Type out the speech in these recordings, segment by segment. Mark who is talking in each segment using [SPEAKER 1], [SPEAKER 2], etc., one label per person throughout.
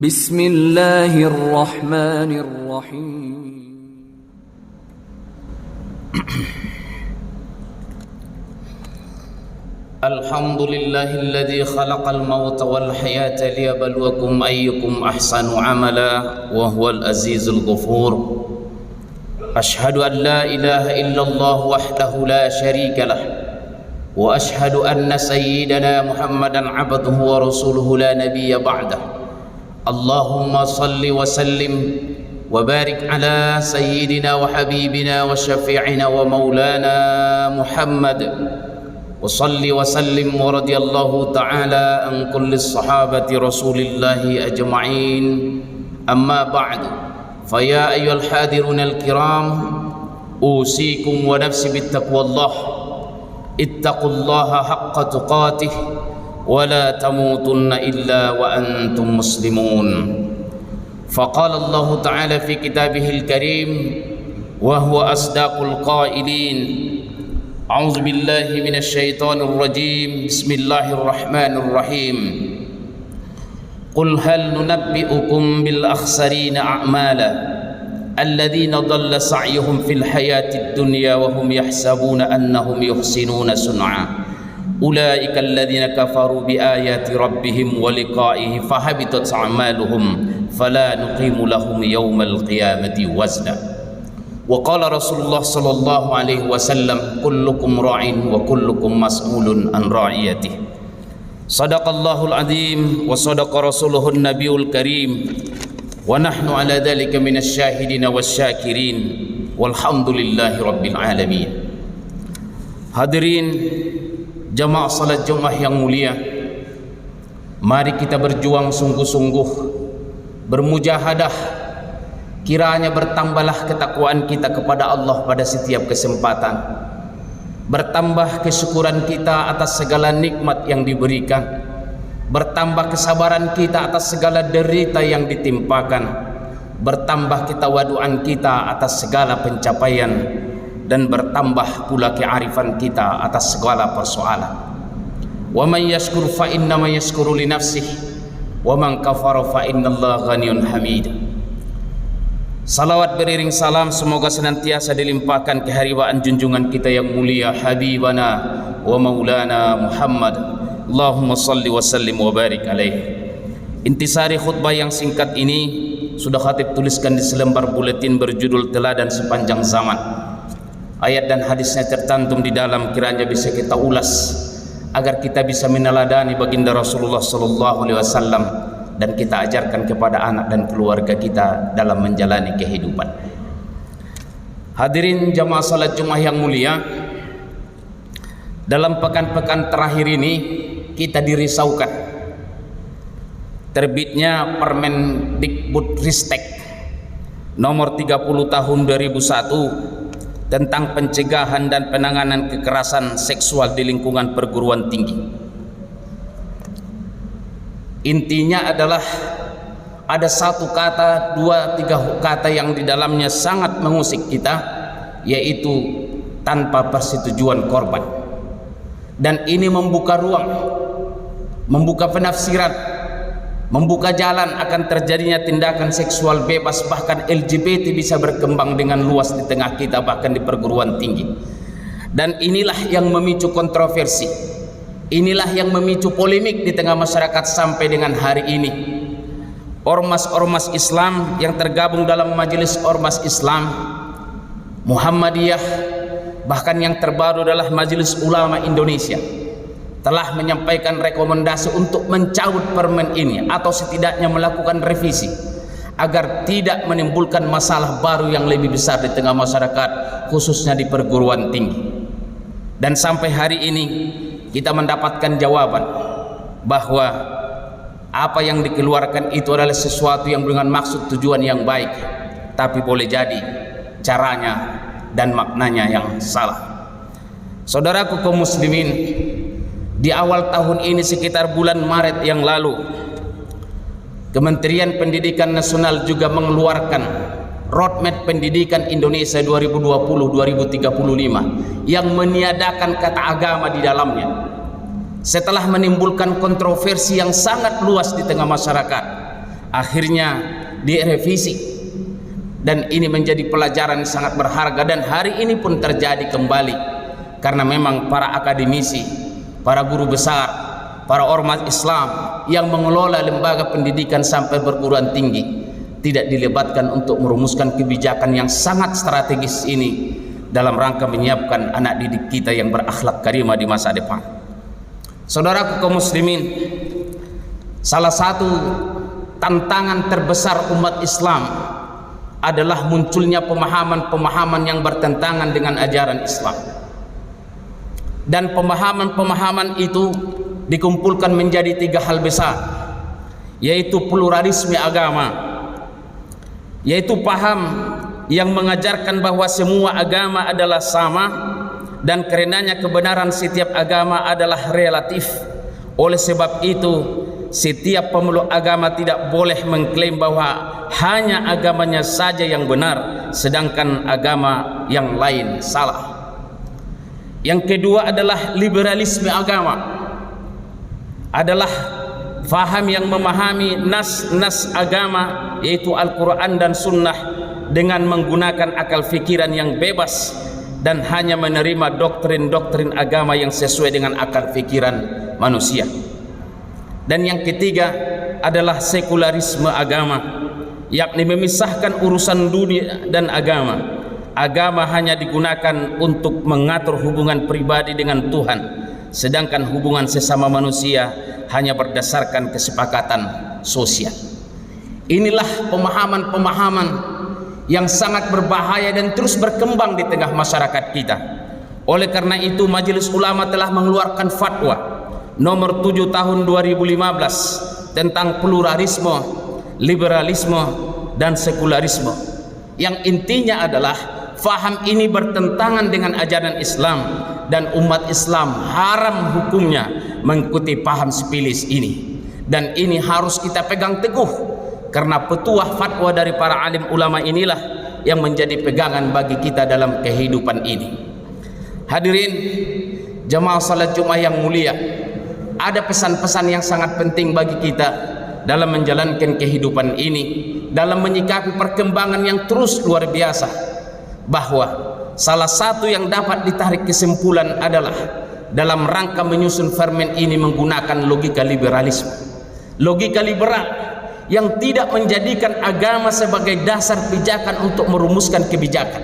[SPEAKER 1] Bismillahirrahmanirrahim.
[SPEAKER 2] Alhamdulillahilladzi khalaqal mauta wal hayata liyabluwakum ayyukum ahsanu amala wa huwal azizul ghafur. Ashhadu an la ilaha illallah wahdahu la syarika lah wa ashhadu anna sayyidana Muhammadan abduhu wa rasuluhu la nabiyya ba'dah. Allahumma salli wa sallim wa barik ala sayyidina wa habibina wa syafi'ina wa maulana Muhammad wa salli wa sallim wa radiyallahu ta'ala an kulli sahabati rasulillahi ajma'in. Amma ba'du, faya ayyuhal hadirun al-kiram, usikum wa nafsi bittaqwallah. Ittaqullaha haqqa tuqatih wa la tamutunna illa wa antum muslimun. Faqala Allah ta'ala fi kitabihil karim wa huwa asdaqul qailin. A'udzu billahi minasy syaithanir rajim. Bismillahirrahmanirrahim. Qul hal nunabbi'ukum bil akhsarina a'mala alladzina dhalla sa'yuhum fil hayatid dunya wa hum yahsabuna annahum yuhsinuna sun'a. Ulaika alladzina kafaru bi ayati rabbihim wa liqa'ihi fahabitat a'maluhum fala nuqimu lahum yawmal qiyamati wazna. Wa qala Rasulullah sallallahu alaihi wasallam, kullukum ra'in wa kullukum mas'ulun an ra'iyatihi. Sadaqallahul azim wa sadaqa rasuluhun nabiyul karim wa nahnu ala dhalika minasy syahidin wasyakirin walhamdulillahi rabbil alamin. Hadirin jamaah salat Jumat yang mulia, mari kita berjuang sungguh-sungguh, bermujahadah, kiranya bertambahlah ketakwaan kita kepada Allah pada setiap kesempatan, bertambah kesyukuran kita atas segala nikmat yang diberikan, bertambah kesabaran kita atas segala derita yang ditimpakan, bertambah ketawaduan kita atas segala pencapaian, dan bertambah pula kearifan kita atas segala persoalan. Wa man yashkur fa innama yashkuru li nafsihi wa man kafara fa innallaha ghaniyyun hamid. Salawat beriring salam semoga senantiasa dilimpahkan kehariban junjungan kita yang mulia Habibana wa Maulana Muhammad. Allahumma salli wa sallim wa barik alaihi. Intisari khutbah yang singkat ini sudah khatib tuliskan di selembar buletin berjudul Teladan Sepanjang Zaman. Ayat dan hadisnya tercantum di dalam, kiranya bisa kita ulas agar kita bisa meneladani baginda Rasulullah sallallahu alaihi wasallam dan kita ajarkan kepada anak dan keluarga kita dalam menjalani kehidupan. Hadirin jamaah salat Jumat yang mulia, dalam pekan-pekan terakhir ini kita dirisaukan terbitnya Permendikbudristek nomor 30 tahun 2001 tentang pencegahan dan penanganan kekerasan seksual di lingkungan perguruan tinggi. Intinya adalah ada satu kata, dua, tiga kata yang di dalamnya sangat mengusik kita, yaitu tanpa persetujuan korban. Dan ini membuka ruang, membuka penafsiran, membuka jalan akan terjadinya tindakan seksual bebas, bahkan LGBT bisa berkembang dengan luas di tengah kita, bahkan di perguruan tinggi. Dan inilah yang memicu kontroversi, inilah yang memicu polemik di tengah masyarakat sampai dengan hari ini. Ormas-ormas Islam yang tergabung dalam Majelis Ormas Islam Muhammadiyah, bahkan yang terbaru adalah Majelis Ulama Indonesia, telah menyampaikan rekomendasi untuk mencabut permen ini atau setidaknya melakukan revisi agar tidak menimbulkan masalah baru yang lebih besar di tengah masyarakat, khususnya di perguruan tinggi. Dan sampai hari ini kita mendapatkan jawaban bahwa apa yang dikeluarkan itu adalah sesuatu yang dengan maksud tujuan yang baik, tapi boleh jadi caranya dan maknanya yang salah. Saudaraku kaum muslimin, di awal tahun ini sekitar bulan Maret yang lalu, Kementerian Pendidikan Nasional juga mengeluarkan Roadmap Pendidikan Indonesia 2020-2035 yang meniadakan kata agama di dalamnya. Setelah menimbulkan kontroversi yang sangat luas di tengah masyarakat, akhirnya direvisi, dan ini menjadi pelajaran sangat berharga, dan hari ini pun terjadi kembali karena memang para akademisi, para guru besar, para ormas Islam yang mengelola lembaga pendidikan sampai perguruan tinggi tidak dilibatkan untuk merumuskan kebijakan yang sangat strategis ini dalam rangka menyiapkan anak didik kita yang berakhlak karimah di masa depan. Saudaraku kaum muslimin, salah satu tantangan terbesar umat Islam adalah munculnya pemahaman-pemahaman yang bertentangan dengan ajaran Islam. Dan pemahaman-pemahaman itu dikumpulkan menjadi 3 hal besar, yaitu pluralisme agama, yaitu paham yang mengajarkan bahwa semua agama adalah sama, dan karenanya kebenaran setiap agama adalah relatif. Oleh sebab itu, setiap pemeluk agama tidak boleh mengklaim bahwa hanya agamanya saja yang benar, sedangkan agama yang lain salah. Yang kedua adalah liberalisme agama, adalah faham yang memahami nas-nas agama, yaitu Al-Quran dan Sunnah, dengan menggunakan akal fikiran yang bebas dan hanya menerima doktrin-doktrin agama yang sesuai dengan akal fikiran manusia. Dan yang ketiga adalah sekularisme agama, yakni memisahkan urusan dunia dan agama. Agama hanya digunakan untuk mengatur hubungan pribadi dengan Tuhan, sedangkan hubungan sesama manusia hanya berdasarkan kesepakatan sosial. Inilah pemahaman-pemahaman yang sangat berbahaya dan terus berkembang di tengah masyarakat kita. Oleh karena itu, Majelis Ulama telah mengeluarkan fatwa nomor 7 tahun 2015 tentang pluralisme, liberalisme, dan sekularisme, yang intinya adalah faham ini bertentangan dengan ajaran Islam, dan umat Islam haram hukumnya mengikuti paham sepilis ini. Dan ini harus kita pegang teguh, karena petuah fatwa dari para alim ulama inilah yang menjadi pegangan bagi kita dalam kehidupan ini. Hadirin jamaah salat Jumat yang mulia, ada pesan-pesan yang sangat penting bagi kita dalam menjalankan kehidupan ini, dalam menyikapi perkembangan yang terus luar biasa, bahwa salah satu yang dapat ditarik kesimpulan adalah dalam rangka menyusun permen ini menggunakan logika liberalisme, logika liberal yang tidak menjadikan agama sebagai dasar pijakan untuk merumuskan kebijakan.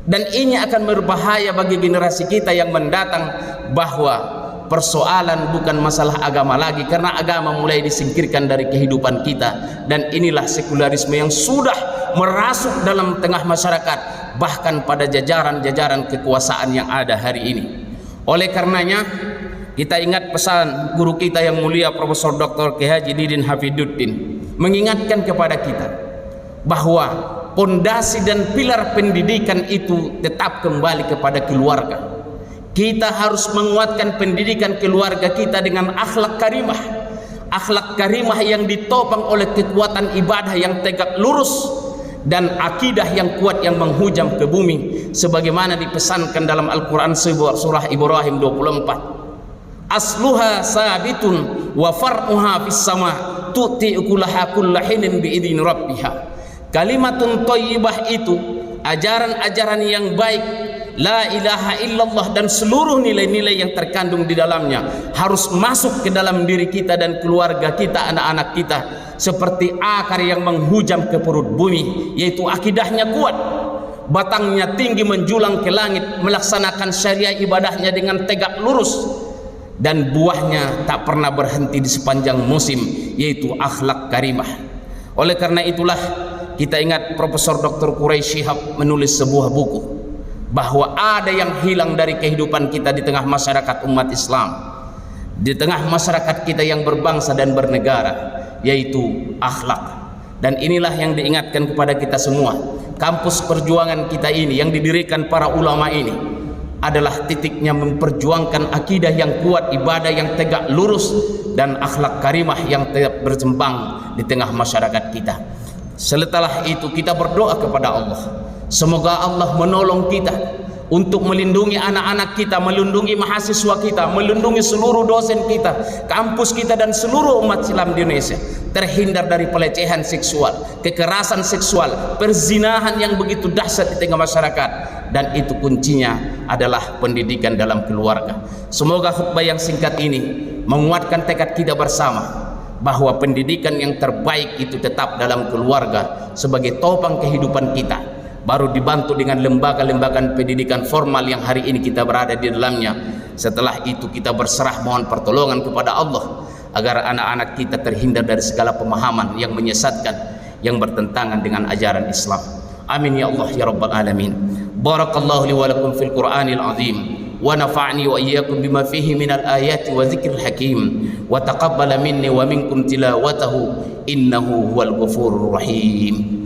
[SPEAKER 2] Dan ini akan berbahaya bagi generasi kita yang mendatang, bahwa persoalan bukan masalah agama lagi, karena agama mulai disingkirkan dari kehidupan kita. Dan inilah sekularisme yang sudah merasuk dalam tengah masyarakat, bahkan pada jajaran-jajaran kekuasaan yang ada hari ini. Oleh karenanya, kita ingat pesan guru kita yang mulia Profesor Dr. Kiai Haji Didin Hafidzuddin mengingatkan kepada kita bahwa pondasi dan pilar pendidikan itu tetap kembali kepada keluarga. Kita harus menguatkan pendidikan keluarga kita dengan akhlak karimah, akhlak karimah yang ditopang oleh kekuatan ibadah yang tegak lurus dan akidah yang kuat yang menghujam ke bumi, sebagaimana dipesankan dalam Al-Quran surah Ibrahim 24. Asluha sabitun wa far'uha fis sama tu'ti ukulaha kullahinin bi'idhin rabbiha. Kalimatun thayyibah itu, ajaran-ajaran yang baik, la ilaha illallah, dan seluruh nilai-nilai yang terkandung di dalamnya harus masuk ke dalam diri kita dan keluarga kita, anak-anak kita, seperti akar yang menghujam ke perut bumi, yaitu akidahnya kuat, batangnya tinggi menjulang ke langit, melaksanakan syariah ibadahnya dengan tegak lurus, dan buahnya tak pernah berhenti di sepanjang musim, yaitu akhlak karimah. Oleh karena itulah kita ingat Profesor Dr. Quraisy Shihab menulis sebuah buku bahwa ada yang hilang dari kehidupan kita di tengah masyarakat umat Islam, di tengah masyarakat kita yang berbangsa dan bernegara, yaitu akhlak. Dan inilah yang diingatkan kepada kita semua. Kampus perjuangan kita ini yang didirikan para ulama ini adalah titiknya memperjuangkan akidah yang kuat, ibadah yang tegak lurus, dan akhlak karimah yang tetap berkembang di tengah masyarakat kita. Setelah itu kita berdoa kepada Allah, semoga Allah menolong kita untuk melindungi anak-anak kita, melindungi mahasiswa kita, melindungi seluruh dosen kita, kampus kita dan seluruh umat Islam di Indonesia terhindar dari pelecehan seksual, kekerasan seksual, perzinahan yang begitu dahsyat di tengah masyarakat, dan itu kuncinya adalah pendidikan dalam keluarga. Semoga khutbah yang singkat ini menguatkan tekad kita bersama bahwa pendidikan yang terbaik itu tetap dalam keluarga sebagai topang kehidupan kita, baru dibantu dengan lembaga-lembaga pendidikan formal yang hari ini kita berada di dalamnya. Setelah itu kita berserah mohon pertolongan kepada Allah agar anak-anak kita terhindar dari segala pemahaman yang menyesatkan, yang bertentangan dengan ajaran Islam. Amin ya Allah ya Rabbal Alamin. Barakallahu li wa lakum fil Qur'anil azim, wa nafa'ni wa iyyakum bima fihi minal ayati wa dzikril hakim, wa taqabbala minni wa minkum tilawatahu innahu huwal ghafurur rahim.